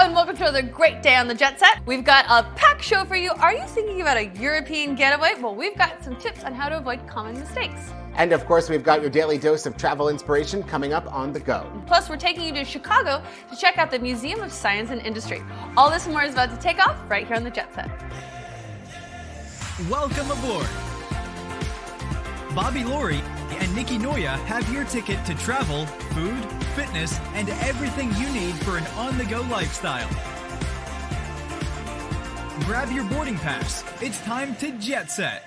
and welcome to another great day on the Jet Set. We've got a packed show for you. Are you thinking about a European getaway? Well, we've got some tips on how to avoid common mistakes. And of course, we've got your daily dose of travel inspiration coming up on the go. Plus, we're taking you to Chicago to check out the Museum of Science and Industry. All this and more is about to take off right here on the Jet Set. Welcome aboard. Bobby Laurie and Nikki Noya have your ticket to travel, food, fitness, and everything you need for an on-the-go lifestyle. Grab your boarding pass. It's time to jet set.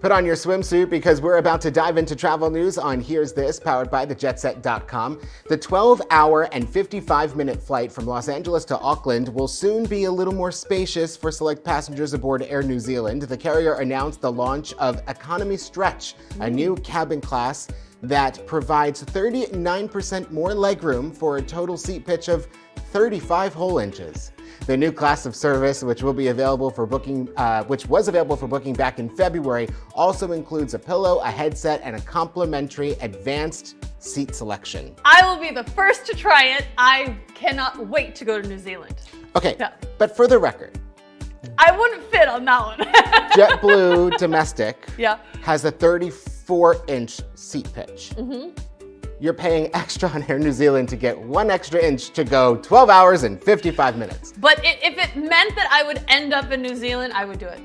Put on your swimsuit because we're about to dive into travel news on Here's This, powered by thejetset.com. The 12-hour and 55-minute flight from Los Angeles to Auckland will soon be a little more spacious for select passengers aboard Air New Zealand. The carrier announced the launch of Economy Stretch, a new cabin class that provides 39% more legroom for a total seat pitch of 35 whole inches. The new class of service, which was available for booking back in February, also includes a pillow, a headset, and a complimentary advanced seat selection. I will be the first to try it. I cannot wait to go to New Zealand. Okay, Yeah. but for the record, I wouldn't fit on that one. JetBlue Domestic Yeah. has a 34-inch seat pitch. You're paying extra on Air New Zealand to get 1 extra inch to go 12 hours and 55 minutes. But if it meant that I would end up in New Zealand, I would do it.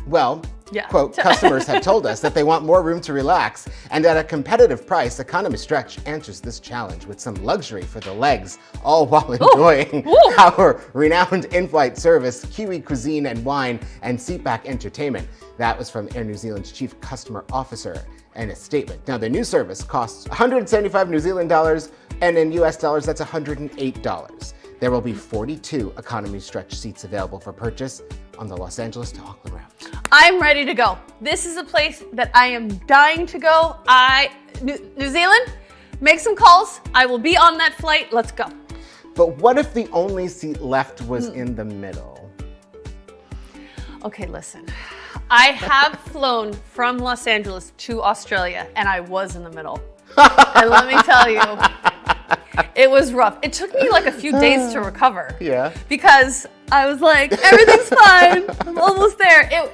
Well, Yeah. quote, customers have told us that they want more room to relax, and at a competitive price, Economy Stretch answers this challenge with some luxury for the legs, all while enjoying our renowned in-flight service, Kiwi cuisine and wine, and seatback entertainment. That was from Air New Zealand's Chief Customer Officer in a statement. Now, the new service costs 175 New Zealand dollars, and in US dollars, that's $108. There will be 42 Economy Stretch seats available for purchase on the Los Angeles to Auckland route. I'm ready to go. This is a place that I am dying to go. New Zealand, make some calls. I will be on that flight. Let's go. But what if the only seat left was in the middle? Okay, listen. I have flown from Los Angeles to Australia, and I was in the middle. And let me tell you, it was rough. It took me like a few days to recover. Yeah. Because I was like, everything's fine. I'm almost there. It's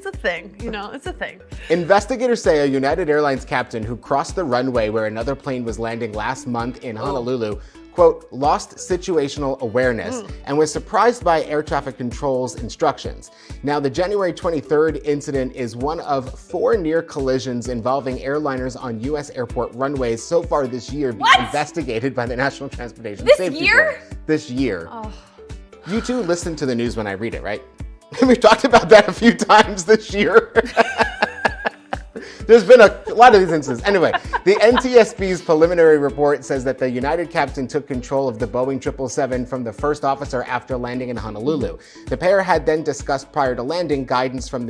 a thing, you know, it's a thing. Investigators say a United Airlines captain who crossed the runway where another plane was landing last month in Honolulu, quote, lost situational awareness and was surprised by air traffic control's instructions. Now, the January 23rd incident is one of 4 near collisions involving airliners on U.S. airport runways so far this year being investigated by the National Transportation Safety Board. This year? Oh. You two listen to the news when I read it, right? We've talked about that a few times this year. There's been a lot of these instances. Anyway, the NTSB's preliminary report says that the United captain took control of the Boeing 777 from the first officer after landing in Honolulu. The pair had then discussed prior to landing guidance from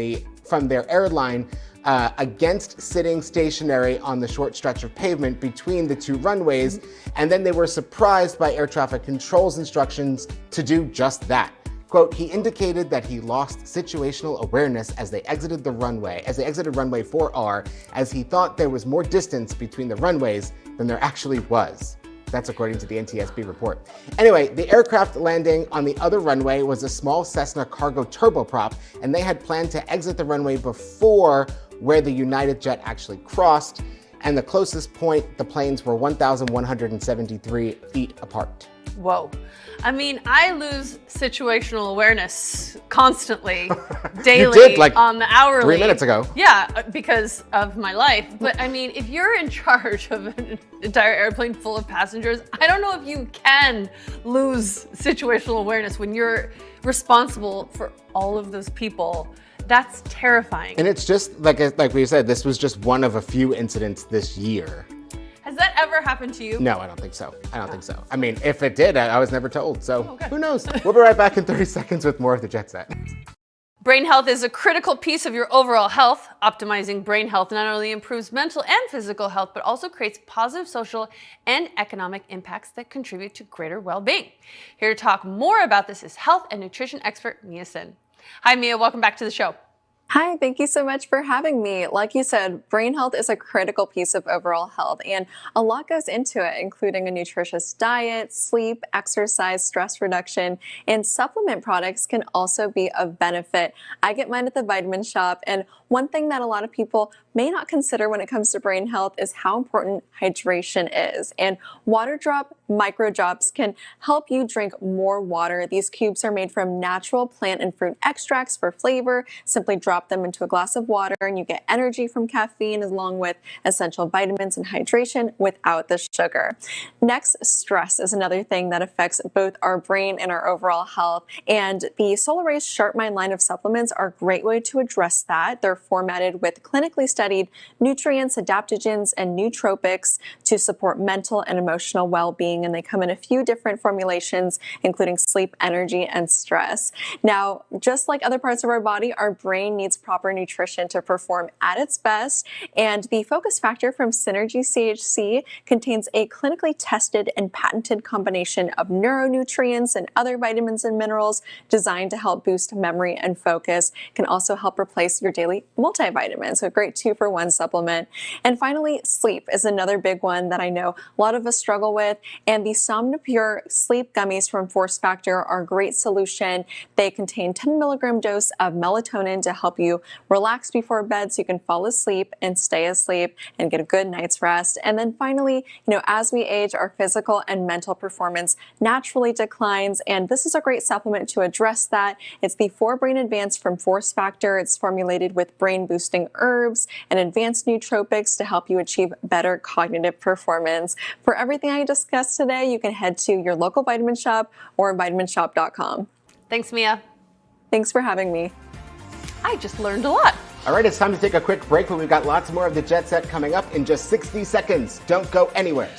their airline against sitting stationary on the short stretch of pavement between the 2 runways, and then they were surprised by air traffic control's instructions to do just that. Quote, he indicated that he lost situational awareness as they exited runway 4R, as he thought there was more distance between the runways than there actually was. That's according to the NTSB report. Anyway, the aircraft landing on the other runway was a small Cessna cargo turboprop, and they had planned to exit the runway before where the United jet actually crossed, and the closest point, the planes were 1,173 feet apart. Whoa. I mean, I lose situational awareness constantly, daily, You did, like, on the hourly. 3 minutes ago. Yeah, because of my life. But I mean, if you're in charge of an entire airplane full of passengers, I don't know if you can lose situational awareness when you're responsible for all of those people. That's terrifying. And it's just, like we said, this was just one of a few incidents this year. Has that ever happened to you? No, I don't think so. I mean, if it did, I was never told, so who knows? We'll be right back in 30 seconds with more of the Jet Set. Brain health is a critical piece of your overall health. Optimizing brain health not only improves mental and physical health, but also creates positive social and economic impacts that contribute to greater well-being. Here to talk more about this is health and nutrition expert Mia Sin. Hi, Mia. Welcome back to the show. Hi, thank you so much for having me. Like you said, brain health is a critical piece of overall health, and a lot goes into it, including a nutritious diet, sleep, exercise, stress reduction, and supplement products can also be of benefit. I get mine at the vitamin shop, and one thing that a lot of people may not consider when it comes to brain health is how important hydration is. And water drop micro drops can help you drink more water. These cubes are made from natural plant and fruit extracts for flavor. Simply drop them into a glass of water and you get energy from caffeine along with essential vitamins and hydration without the sugar. Next, stress is another thing that affects both our brain and our overall health. And the Solar Rays Sharp Mind line of supplements are a great way to address that. They're formatted with clinically studied nutrients, adaptogens, and nootropics to support mental and emotional well-being. And they come in a few different formulations, including sleep, energy, and stress. Now, just like other parts of our body, our brain needs proper nutrition to perform at its best. And the Focus Factor from Synergy CHC contains a clinically tested and patented combination of neuronutrients and other vitamins and minerals designed to help boost memory and focus. It can also help replace your daily multivitamins. So a great 2-for-1 supplement. And finally, sleep is another big one that I know a lot of us struggle with. And the Somnipure sleep gummies from Force Factor are a great solution. They contain 10 milligram dose of melatonin to help you relax before bed so you can fall asleep and stay asleep and get a good night's rest. And then finally, as we age, our physical and mental performance naturally declines. And this is a great supplement to address that. It's the 4-Brain Advance from Force Factor. It's formulated with brain boosting herbs and advanced nootropics to help you achieve better cognitive performance. For everything I discussed today, you can head to your local vitamin shop or vitaminshop.com. Thanks, Mia. Thanks for having me. I just learned a lot. All right, it's time to take a quick break, but we've got lots more of the Jet Set coming up in just 60 seconds. Don't go anywhere.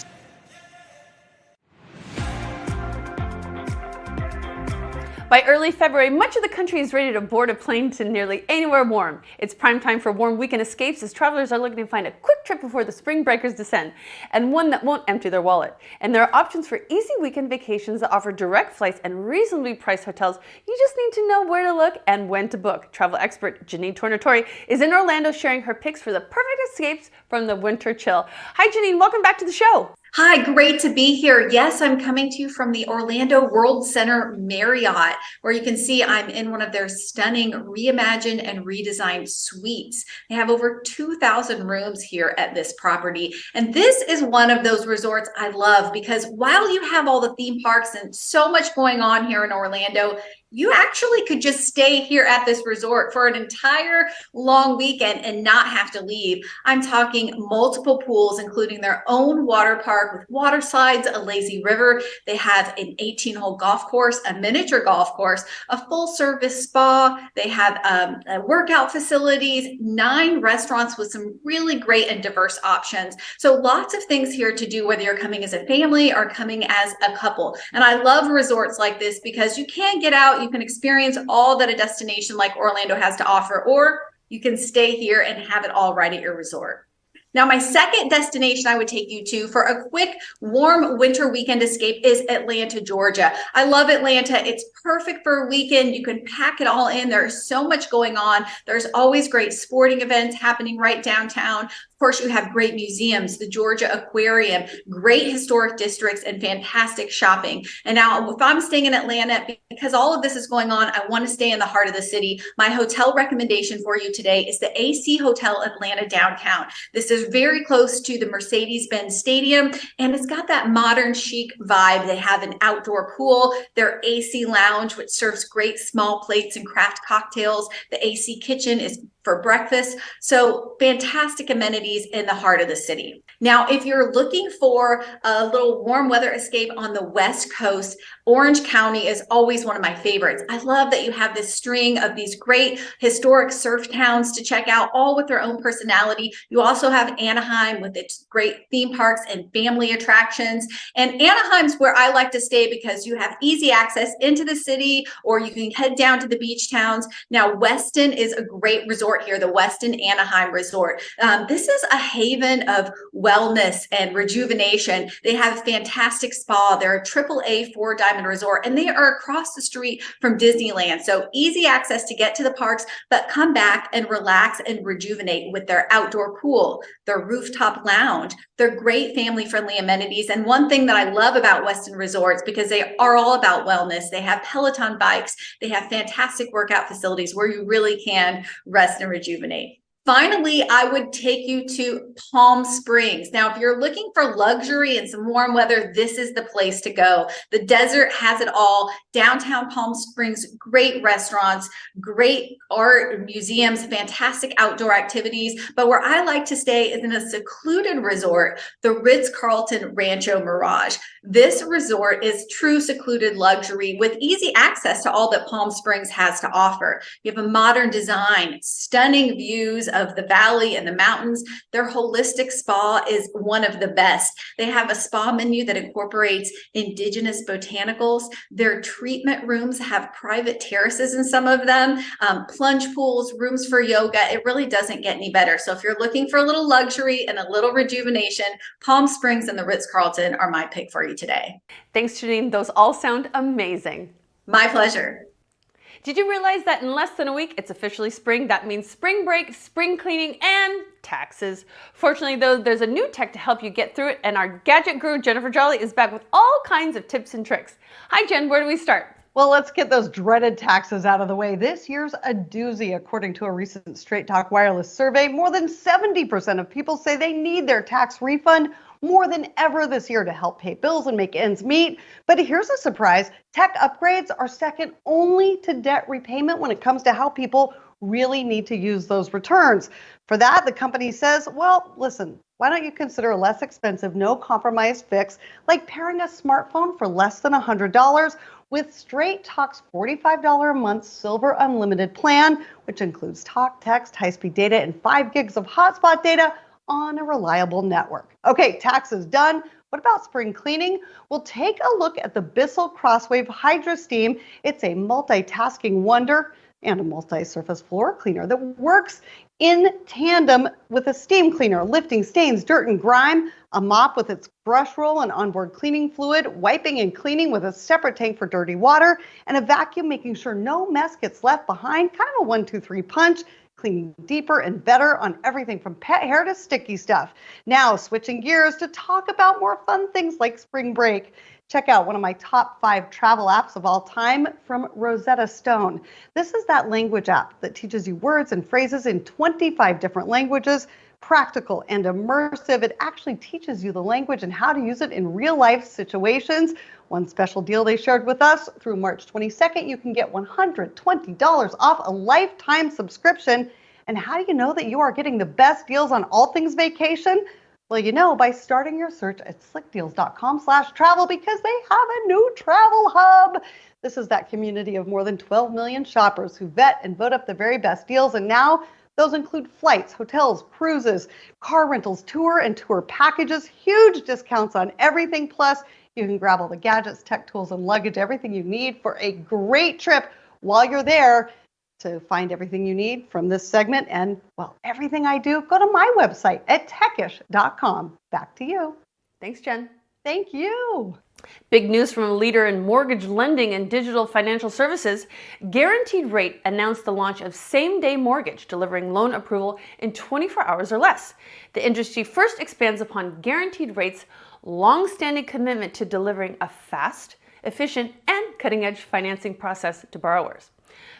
By early February, much of the country is ready to board a plane to nearly anywhere warm. It's prime time for warm weekend escapes as travelers are looking to find a quick trip before the spring breakers descend, and one that won't empty their wallet. And there are options for easy weekend vacations that offer direct flights and reasonably priced hotels. You just need to know where to look and when to book. Travel expert Janine Tornatori is in Orlando sharing her picks for the perfect escapes from the winter chill. Hi, Janine. Welcome back to the show. Hi, great to be here. Yes, I'm coming to you from the Orlando World Center Marriott, where you can see I'm in one of their stunning reimagined and redesigned suites. They have over 2,000 rooms here at this property. And this is one of those resorts I love because while you have all the theme parks and so much going on here in Orlando, you actually could just stay here at this resort for an entire long weekend and not have to leave. I'm talking multiple pools, including their own water park with water slides, a lazy river. They have an 18-hole golf course, a miniature golf course, a full-service spa. They have workout facilities, 9 restaurants with some really great and diverse options. So lots of things here to do, whether you're coming as a family or coming as a couple. And I love resorts like this because you can get out, you can experience all that a destination like Orlando has to offer, or you can stay here and have it all right at your resort. Now, my second destination I would take you to for a quick, warm winter weekend escape is Atlanta, Georgia. I love Atlanta. It's perfect for a weekend. You can pack it all in. There's so much going on. There's always great sporting events happening right downtown. Of course, you have great museums, the Georgia Aquarium, great historic districts, and fantastic shopping. And now, if I'm staying in Atlanta, because all of this is going on, I want to stay in the heart of the city. My hotel recommendation for you today is the AC Hotel Atlanta Downtown. This is very close to the Mercedes-Benz Stadium, and it's got that modern chic vibe. They have an outdoor pool, their AC lounge, which serves great small plates and craft cocktails. The AC kitchen is for breakfast. So fantastic amenities in the heart of the city. Now, if you're looking for a little warm weather escape on the West Coast, Orange County is always one of my favorites. I love that you have this string of these great historic surf towns to check out, all with their own personality. You also have Anaheim with its great theme parks and family attractions. And Anaheim's where I like to stay because you have easy access into the city, or you can head down to the beach towns. Now, Weston is a great resort resort here, the Westin Anaheim Resort. This is a haven of wellness and rejuvenation. They have a fantastic spa. They're a AAA 4-diamond resort, and they are across the street from Disneyland. So easy access to get to the parks, but come back and relax and rejuvenate with their outdoor pool, their rooftop lounge, their great family-friendly amenities. And one thing that I love about Westin Resorts, because they are all about wellness, they have Peloton bikes, they have fantastic workout facilities where you really can rest and rejuvenate. Finally, I would take you to Palm Springs. Now, if you're looking for luxury and some warm weather, this is the place to go. The desert has it all. Downtown Palm Springs, great restaurants, great art, museums, fantastic outdoor activities. But where I like to stay is in a secluded resort, the Ritz-Carlton Rancho Mirage. This resort is true secluded luxury with easy access to all that Palm Springs has to offer. You have a modern design, stunning views of the valley and the mountains. Their holistic spa is one of the best. They have a spa menu that incorporates indigenous botanicals. Their treatment rooms have private terraces in some of them, plunge pools, rooms for yoga. It really doesn't get any better. So if you're looking for a little luxury and a little rejuvenation, Palm Springs and the Ritz-Carlton are my pick for you today. Thanks, Janine. Those all sound amazing. My pleasure. Did you realize that in less than a week, it's officially spring? That means spring break, spring cleaning, and taxes. Fortunately, though, there's a new tech to help you get through it, and our gadget guru, Jennifer Jolly, is back with all kinds of tips and tricks. Hi, Jen, where do we start? Well, let's get those dreaded taxes out of the way. This year's a doozy. According to a recent Straight Talk Wireless survey, more than 70% of people say they need their tax refund more than ever this year to help pay bills and make ends meet. But here's a surprise. Tech upgrades are second only to debt repayment when it comes to how people really need to use those returns. For that, the company says, well, listen, why don't you consider a less expensive, no compromise fix like pairing a smartphone for less than $100 with Straight Talk's $45 a month Silver Unlimited plan, which includes talk, text, high-speed data, and 5 gigs of hotspot data on a reliable network. Okay, taxes done. What about spring cleaning? We'll take a look at the Bissell Crosswave Hydro Steam. It's a multitasking wonder and a multi-surface floor cleaner that works in tandem with a steam cleaner, lifting stains, dirt, and grime, a mop with its brush roll and onboard cleaning fluid, wiping and cleaning with a separate tank for dirty water, and a vacuum making sure no mess gets left behind, kind of a 1-2-3 punch, cleaning deeper and better on everything from pet hair to sticky stuff. Now, switching gears to talk about more fun things like spring break. Check out one of my top 5 travel apps of all time from Rosetta Stone. This is that language app that teaches you words and phrases in 25 different languages, practical and immersive. It actually teaches you the language and how to use it in real life situations. One special deal they shared with us, through March 22nd, you can get $120 off a lifetime subscription. And how do you know that you are getting the best deals on all things vacation? Well, you know by starting your search at slickdeals.com/travel, because they have a new travel hub. This is that community of more than 12 million shoppers who vet and vote up the very best deals. And now those include flights, hotels, cruises, car rentals, tour and tour packages, huge discounts on everything. Plus, you can grab all the gadgets, tech tools, and luggage, everything you need for a great trip while you're there. To find everything you need from this segment and, well, everything I do, go to my website at techish.com. Back to you. Thanks, Jen. Thank you. Big news from a leader in mortgage lending and digital financial services. Guaranteed Rate announced the launch of same-day mortgage, delivering loan approval in 24 hours or less. The industry first expands upon Guaranteed Rate's long-standing commitment to delivering a fast, efficient, and cutting-edge financing process to borrowers.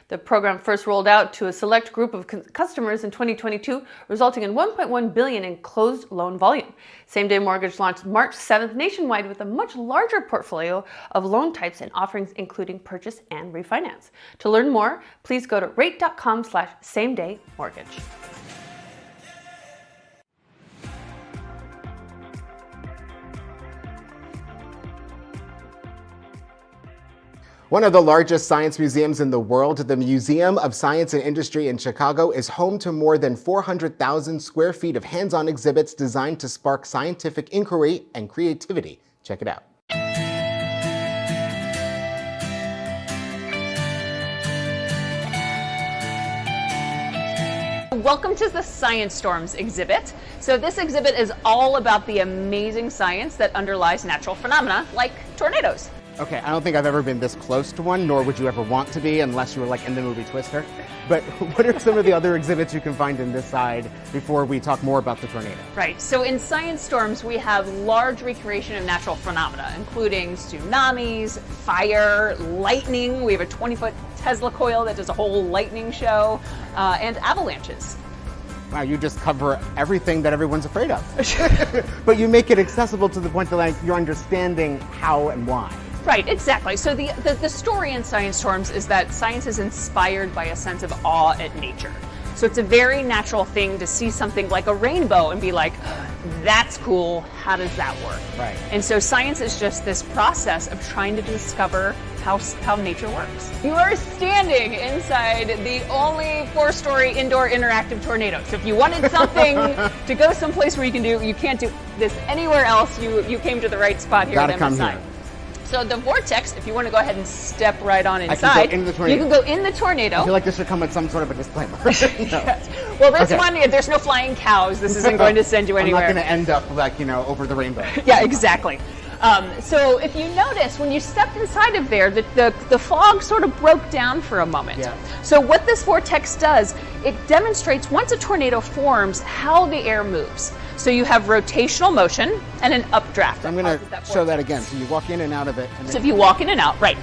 The program first rolled out to a select group of customers in 2022, resulting in $1.1 billion in closed loan volume. Same-day mortgage launched March 7th nationwide with a much larger portfolio of loan types and offerings, including purchase and refinance. To learn more, please go to rate.com/same-day-mortgage. One of the largest science museums in the world, the Museum of Science and Industry in Chicago, is home to more than 400,000 square feet of hands-on exhibits designed to spark scientific inquiry and creativity. Check it out. welcome to the Science Storms exhibit. So this exhibit is all about the amazing science that underlies natural phenomena like tornadoes. Okay, I don't think I've ever been this close to one, nor would you ever want to be unless you were like in the movie Twister. But what are some of the other exhibits you can find in this side before we talk more about the tornado? Right, so in Science Storms, we have large recreation of natural phenomena, including tsunamis, fire, lightning. We have a 20-foot Tesla coil that does a whole lightning show, and avalanches. Wow, you just cover everything that everyone's afraid of. But you make it accessible to the point that like you're understanding how and why. Right, exactly. So the story in Science Storms is that science is inspired by a sense of awe at nature. So it's a very natural thing to see something like a rainbow and be like, that's cool, how does that work? Right. And so science is just this process of trying to discover how nature works. You are standing inside the only 4-story indoor interactive tornado. So if you wanted something to go someplace where you can't do this anywhere else, you came to the right spot here Gotta at come MSI. here. So the vortex, if you want to go ahead and step right on inside, I can go in the tornado. You can go in the tornado. I feel like this should come with some sort of a disclaimer. No. Yes. Well, this one, there's no flying cows. This isn't going to send you anywhere. I'm not going to end up like, over the rainbow. Yeah, exactly. So if you notice, when you stepped inside of there, the fog sort of broke down for a moment. Yeah. So what this vortex does, it demonstrates once a tornado forms how the air moves. So you have rotational motion and an updraft. I'm going to show that again. So you walk in and out of it. And So if you walk in and out, right.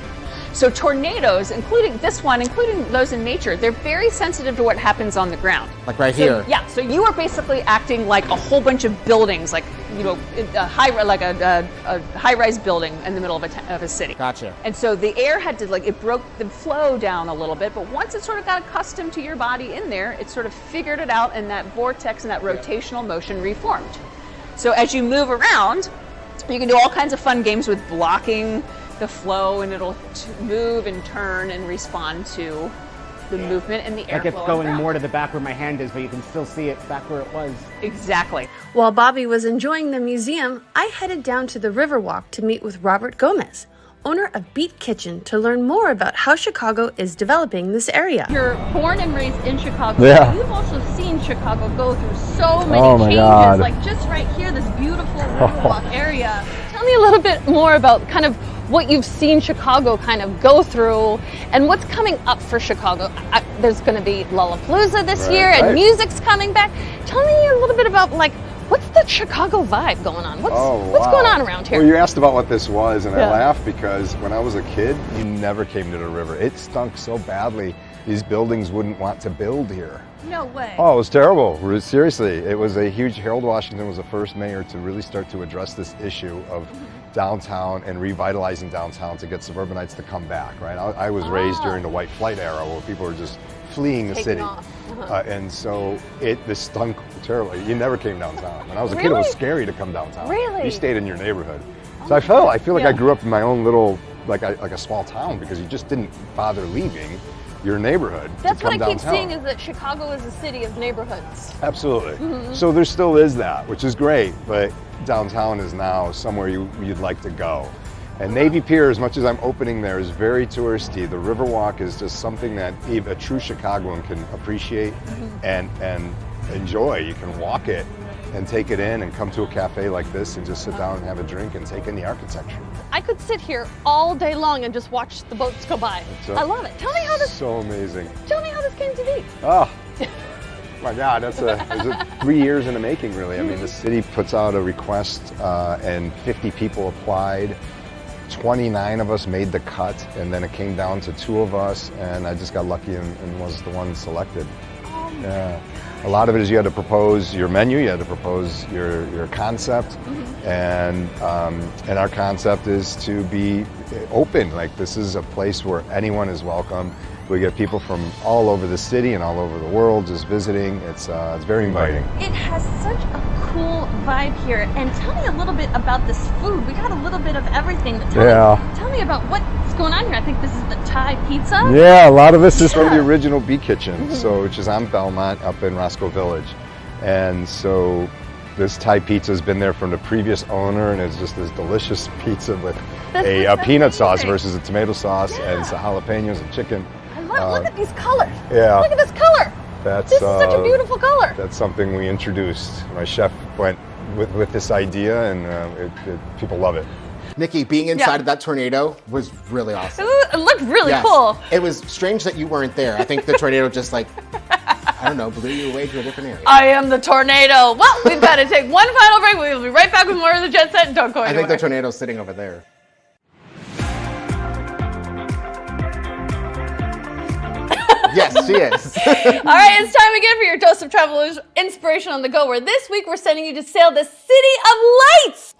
So tornadoes, including this one, including those in nature, they're very sensitive to what happens on the ground. Like right here. Yeah, so you are basically acting like a whole bunch of buildings, like a high-rise building in the middle of a city. Gotcha. And so the air had to it broke the flow down a little bit, but once it sort of got accustomed to your body in there, it sort of figured it out, and that vortex and that rotational motion reformed. So as you move around, you can do all kinds of fun games with blocking the flow, and it'll move and turn and respond to the movement and the airflow. Like it's going more to the back where my hand is, but you can still see it back where it was. Exactly. While Bobby was enjoying the museum, I headed down to the Riverwalk to meet with Robert Gomez, owner of Beat Kitchen, to learn more about how Chicago is developing this area. You're born and raised in Chicago. Yeah. But you've also seen Chicago go through so many Oh my changes. God. Like just right here, this beautiful Riverwalk area. Tell me a little bit more about kind of what you've seen Chicago kind of go through and what's coming up for Chicago. There's going to be Lollapalooza this year and music's coming back. Tell me a little bit about what's the Chicago vibe going on? What's going on around here? Well, you asked about what this was, and Yeah. I laughed because when I was a kid, you never came to the river. It stunk so badly, these buildings wouldn't want to build here. No way. Oh, it was terrible. Seriously, it was a huge. Harold Washington was the first mayor to really start to address this issue of downtown and revitalizing downtown to get suburbanites to come back, right? I was raised during the white flight era where people were just fleeing the city. And so this stunk terribly. You never came downtown. When I was a kid, it was scary to come downtown. Really? You stayed in your neighborhood. So I feel like I grew up in my own little, like a small town because you just didn't bother leaving your neighborhood That's to come what I keep downtown. seeing is that Chicago is a city of neighborhoods. Absolutely. So there still is that, which is great, but downtown is now somewhere you'd like to go. And Navy Pier, as much as I'm opening there, is very touristy. The Riverwalk is just something that even a true Chicagoan can appreciate and enjoy. You can walk it and take it in and come to a cafe like this and just sit down and have a drink and take in the architecture. I could sit here all day long and just watch the boats go by. I love it. Tell me how this So amazing. came to be. Oh, my God, it was 3 years in the making, really. I mean, the city puts out a request and 50 people applied. 29 of us made the cut, and then it came down to 2 of us, and I just got lucky and was the one selected. Yeah. A lot of it is you had to propose your menu, you had to propose your concept, and our concept is to be open. Like, this is a place where anyone is welcome. We get people from all over the city and all over the world just visiting. It's very inviting. It has such a cool vibe here. And tell me a little bit about this food. We got a little bit of everything. But tell me about what's going on here. I think this is the Thai pizza. Yeah, a lot of this is from the original Beat Kitchen, so which is on Belmont up in Roscoe Village. And so this Thai pizza has been there from the previous owner, and it's just this delicious pizza with a peanut sauce versus a tomato sauce and some jalapenos and chicken. Look at these colors. Yeah. Look at this color. That's This is such a beautiful color. That's something we introduced. My chef went with this idea, and people love it. Nikki, being inside of that tornado was really awesome. It looked really Yes. cool. It was strange that you weren't there. I think the tornado just like, I don't know, blew you away to a different area. I am the tornado. Well, we've got to take one final break. We will be right back with more of the Jet Set. Don't go I anywhere. think the tornado's sitting over there. Yes, she is. All right, it's time again for your dose of travel inspiration on the go, where this week we're sending you to sail the City of Lights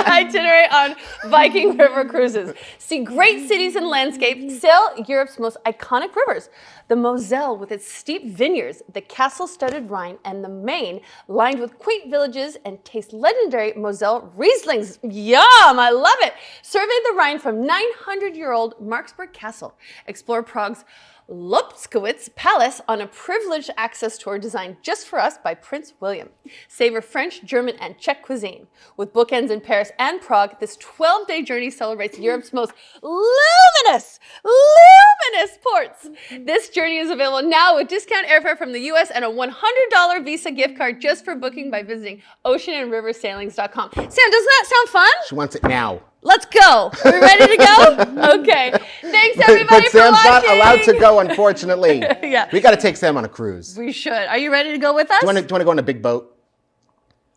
itinerary on Viking River cruises. See great cities and landscapes, sail Europe's most iconic rivers. The Moselle with its steep vineyards, the castle-studded Rhine, and the Main lined with quaint villages, and taste legendary Moselle Rieslings. Yum, I love it. Survey the Rhine from 900-year-old Marksburg Castle. Explore Prague's Lobkowitz Palace on a privileged access tour designed just for us by Prince William. Savor French, German, and Czech cuisine. With bookends in Paris and Prague, this 12-day journey celebrates Europe's most luminous ports. This journey is available now with discount airfare from the U.S. and a $100 Visa gift card just for booking by visiting oceanandriversailings.com. Sam, doesn't that sound fun? She wants it now. Let's go. Are we ready to go? Okay. Thanks, everybody, But for Sam's watching. not allowed to go, unfortunately. Yeah. We got to take Sam on a cruise. We should. Are you ready to go with us? Do you want to go on a big boat?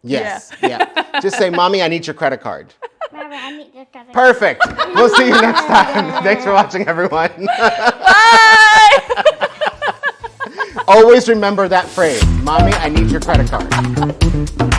Yes. Yeah. Just say, Mommy, I need your credit card. Perfect. We'll see you next time. Thanks for watching, everyone. Bye. Always remember that phrase. Mommy, I need your credit card.